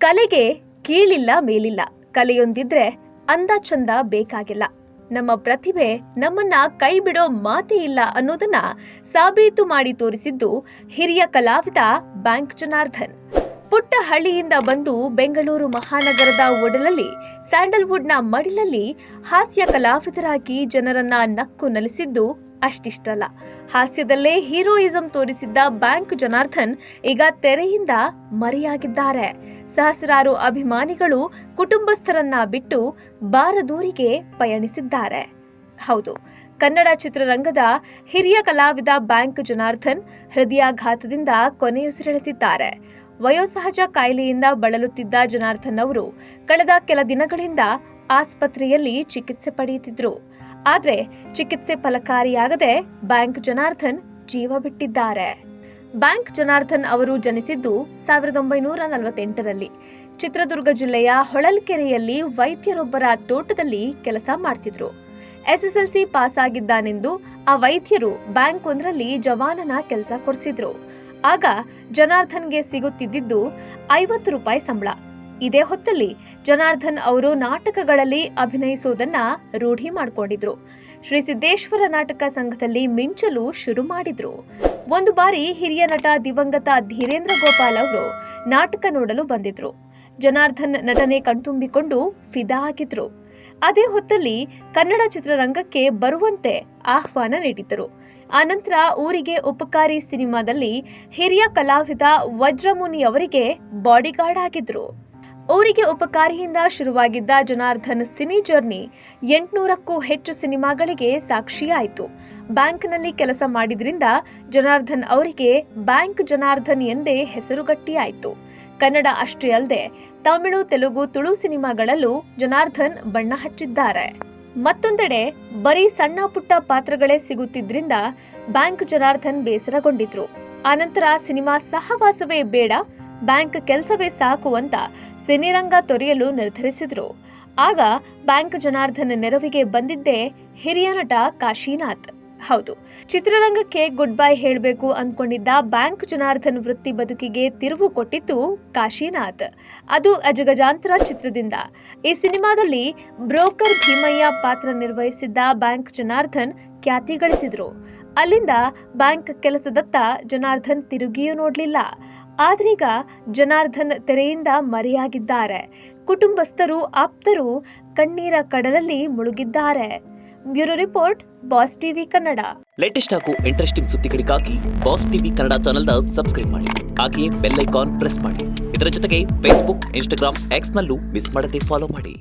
ಕಲೆಗೆ ಕೀಳಿಲ್ಲ ಮೇಲಿಲ್ಲ. ಕಲೆಯೊಂದಿದ್ರೆ ಅಂದ ಚಂದ ಬೇಕಾಗಿಲ್ಲ. ನಮ್ಮ ಪ್ರತಿಭೆ ನಮ್ಮನ್ನ ಕೈ ಬಿಡೋ ಮಾತೇ ಇಲ್ಲ ಅನ್ನೋದನ್ನ ಸಾಬೀತು ಮಾಡಿ ತೋರಿಸಿದ್ದು ಹಿರಿಯ ಕಲಾವಿದ ಬ್ಯಾಂಕ್ ಜನಾರ್ದನ್. ಪುಟ್ಟ ಹಳ್ಳಿಯಿಂದ ಬಂದು ಬೆಂಗಳೂರು ಮಹಾನಗರದ ಒಡಲಲ್ಲಿ ಸ್ಯಾಂಡಲ್ವುಡ್ನ ಮಡಿಲಲ್ಲಿ ಹಾಸ್ಯ ಕಲಾವಿದರಾಗಿ ಜನರನ್ನ ನಕ್ಕು ನಲಿಸಿದ್ದು ಅಷ್ಟಿಷ್ಟಲ್ಲ. ಹಾಸ್ಯದಲ್ಲೇ ಹೀರೋಯಿಸಂ ತೋರಿಸಿದ್ದ ಬ್ಯಾಂಕ್ ಜನಾರ್ದನ್ ಈಗ ತೆರೆಯಿಂದ ಮರೆಯಾಗಿದ್ದಾರೆ. ಸಹಸ್ರಾರು ಅಭಿಮಾನಿಗಳು ಕುಟುಂಬಸ್ಥರನ್ನ ಬಿಟ್ಟು ಬಾರದೂರಿಗೆ ಪಯಣಿಸಿದ್ದಾರೆ. ಹೌದು, ಕನ್ನಡ ಚಿತ್ರರಂಗದ ಹಿರಿಯ ಕಲಾವಿದ ಬ್ಯಾಂಕ್ ಜನಾರ್ದನ್ ಹೃದಯಾಘಾತದಿಂದ ಕೊನೆಯುಸಿರೆಳೆದಿದ್ದಾರೆ. ವಯೋಸಹಜ ಕಾಯಿಲೆಯಿಂದ ಬಳಲುತ್ತಿದ್ದ ಜನಾರ್ದನ್ ಅವರು ಕಳೆದ ಕೆಲ ದಿನಗಳಿಂದ ಆಸ್ಪತ್ರೆಯಲ್ಲಿ ಚಿಕಿತ್ಸೆ ಪಡೆಯುತ್ತಿದ್ರು. ಆದ್ರೆ ಚಿಕಿತ್ಸೆ ಫಲಕಾರಿಯಾಗದೆ ಬ್ಯಾಂಕ್ ಜನಾರ್ದನ್ ಜೀವ ಬಿಟ್ಟಿದ್ದಾರೆ. ಬ್ಯಾಂಕ್ ಜನಾರ್ದನ್ ಅವರು ಜನಿಸಿದ್ದು 1948ರಲ್ಲಿ. ಚಿತ್ರದುರ್ಗ ಜಿಲ್ಲೆಯ ಹೊಳಲ್ಕೆರೆಯಲ್ಲಿ ವೈದ್ಯರೊಬ್ಬರ ತೋಟದಲ್ಲಿ ಕೆಲಸ ಮಾಡ್ತಿದ್ರು. SSLC ಪಾಸ್ ಆಗಿದ್ದಾನೆಂದು ಆ ವೈದ್ಯರು ಬ್ಯಾಂಕ್ ಒಂದರಲ್ಲಿ ಜವಾನನ ಕೆಲಸ ಕೊಡಿಸಿದ್ರು. ಆಗ ಜನಾರ್ದನ್ಗೆ ಸಿಗುತ್ತಿದ್ದು 50 ರೂಪಾಯಿ ಸಂಬಳ. ಇದೇ ಹೊತ್ತಲ್ಲಿ ಜನಾರ್ದನ್ ಅವರು ನಾಟಕಗಳಲ್ಲಿ ಅಭಿನಯಿಸೋದನ್ನ ರೂಢಿ ಮಾಡಿಕೊಂಡಿದ್ರು. ಶ್ರೀ ಸಿದ್ದೇಶ್ವರ ನಾಟಕ ಸಂಘದಲ್ಲಿ ಮಿಂಚಲು ಶುರು ಮಾಡಿದ್ರು. ಒಂದು ಬಾರಿ ಹಿರಿಯ ನಟ ದಿವಂಗತ ಧೀರೇಂದ್ರ ಗೋಪಾಲ್ ಅವರು ನಾಟಕ ನೋಡಲು ಬಂದಿದ್ರು. ಜನಾರ್ದನ್ ನಟನೆ ಕಣ್ತುಂಬಿಕೊಂಡು ಫಿದಾ ಆಗಿದ್ರು. ಅದೇ ಹೊತ್ತಲ್ಲಿ ಕನ್ನಡ ಚಿತ್ರರಂಗಕ್ಕೆ ಬರುವಂತೆ ಆಹ್ವಾನ ನೀಡಿದ್ದರು. ಆನಂತರ ಊರಿಗೆ ಉಪಕಾರಿ ಸಿನಿಮಾದಲ್ಲಿ ಹಿರಿಯ ಕಲಾವಿದ ವಜ್ರಮುನಿ ಅವರಿಗೆ ಬಾಡಿಗಾರ್ಡ್ ಆಗಿದ್ರು. ಊರಿಗೆ ಉಪಕಾರಿಯಿಂದ ಶುರುವಾಗಿದ್ದ ಜನಾರ್ದನ್ ಸಿನಿ ಜರ್ನಿ 800ಕ್ಕೂ ಹೆಚ್ಚು ಸಿನಿಮಾಗಳಿಗೆ ಸಾಕ್ಷಿಯಾಯಿತು. ಬ್ಯಾಂಕ್ನಲ್ಲಿ ಕೆಲಸ ಮಾಡಿದ್ರಿಂದ ಜನಾರ್ದನ್ ಅವರಿಗೆ ಬ್ಯಾಂಕ್ ಜನಾರ್ದನ್ ಎಂದೇ ಹೆಸರು ಗಟ್ಟಿಯಾಯಿತು. ಕನ್ನಡ ಅಷ್ಟೇ ಅಲ್ಲದೆ ತಮಿಳು, ತೆಲುಗು, ತುಳು ಸಿನಿಮಾಗಳಲ್ಲೂ ಜನಾರ್ದನ್ ಬಣ್ಣ ಹಚ್ಚಿದ್ದಾರೆ. ಮತ್ತೊಂದೆಡೆ ಬರೀ ಸಣ್ಣ ಪುಟ್ಟ ಪಾತ್ರಗಳೇ ಸಿಗುತ್ತಿದ್ರಿಂದ ಬ್ಯಾಂಕ್ ಜನಾರ್ದನ್ ಬೇಸರಗೊಂಡಿದ್ರು. ಆನಂತರ ಸಿನಿಮಾ ಸಹವಾಸವೇ ಬೇಡ, ಬ್ಯಾಂಕ್ ಕೆಲಸವೇ ಸಾಕು ಅಂತ ಸಿನಿರಂಗ ತೊರೆಯಲು ನಿರ್ಧರಿಸಿದ್ರು. ಆಗ ಬ್ಯಾಂಕ್ ಜನಾರ್ದನ್ ನೆರವಿಗೆ ಬಂದಿದ್ದೇ ಹಿರಿಯ ನಟ ಕಾಶಿನಾಥ್. ಹೌದು, ಚಿತ್ರರಂಗಕ್ಕೆ ಗುಡ್ ಬೈ ಹೇಳಬೇಕು ಅಂದ್ಕೊಂಡಿದ್ದ ಬ್ಯಾಂಕ್ ಜನಾರ್ದನ್ ವೃತ್ತಿ ಬದುಕಿಗೆ ತಿರುವು ಕೊಟ್ಟಿತ್ತು ಕಾಶಿನಾಥ್. ಅದು ಅಜಗಜಾಂತರ ಚಿತ್ರದಿಂದ. ಈ ಸಿನಿಮಾದಲ್ಲಿ ಬ್ರೋಕರ್ ಭೀಮಯ್ಯ ಪಾತ್ರ ನಿರ್ವಹಿಸಿದ್ದ ಬ್ಯಾಂಕ್ ಜನಾರ್ದನ್ ಖ್ಯಾತಿ ಗಳಿಸಿದ್ರು. ಅಲ್ಲಿಂದ ಬ್ಯಾಂಕ್ ಕೆಲಸದತ್ತ ಜನಾರ್ದನ್ ತಿರುಗಿಯೂ ನೋಡ್ಲಿಲ್ಲ. ಆದ್ರೀಗ ಜನಾರ್ದನ್ ತೆರೆಯಿಂದ ಮರೆಯಾಗಿದ್ದಾರೆ. ಕುಟುಂಬಸ್ಥರು, ಆಪ್ತರು ಕಣ್ಣೀರ ಕಡಲಲ್ಲಿ ಮುಳುಗಿದ್ದಾರೆ. Bureau report, Boss TV Kannada. Latest ಹಾಗೂ ಇಂಟ್ರೆಸ್ಟಿಂಗ್ ಸುದ್ದಿಗಳಿಗಾಗಿ ಬಾಸ್ ಟಿವಿ ಕನ್ನಡ ಚಾನೆಲ್ನ ಸಬ್ಸ್ಕ್ರೈಬ್ ಮಾಡಿ. ಹಾಗೆಯೇ ಬೆಲ್ ಐಕಾನ್ ಪ್ರೆಸ್ ಮಾಡಿ. ಇದರ ಜೊತೆಗೆ ಫೇಸ್ಬುಕ್, ಇನ್ಸ್ಟಾಗ್ರಾಮ್, ಎಕ್ಸ್ ನಲ್ಲೂ ಮಿಸ್ ಮಾಡದೆ ಫಾಲೋ ಮಾಡಿ.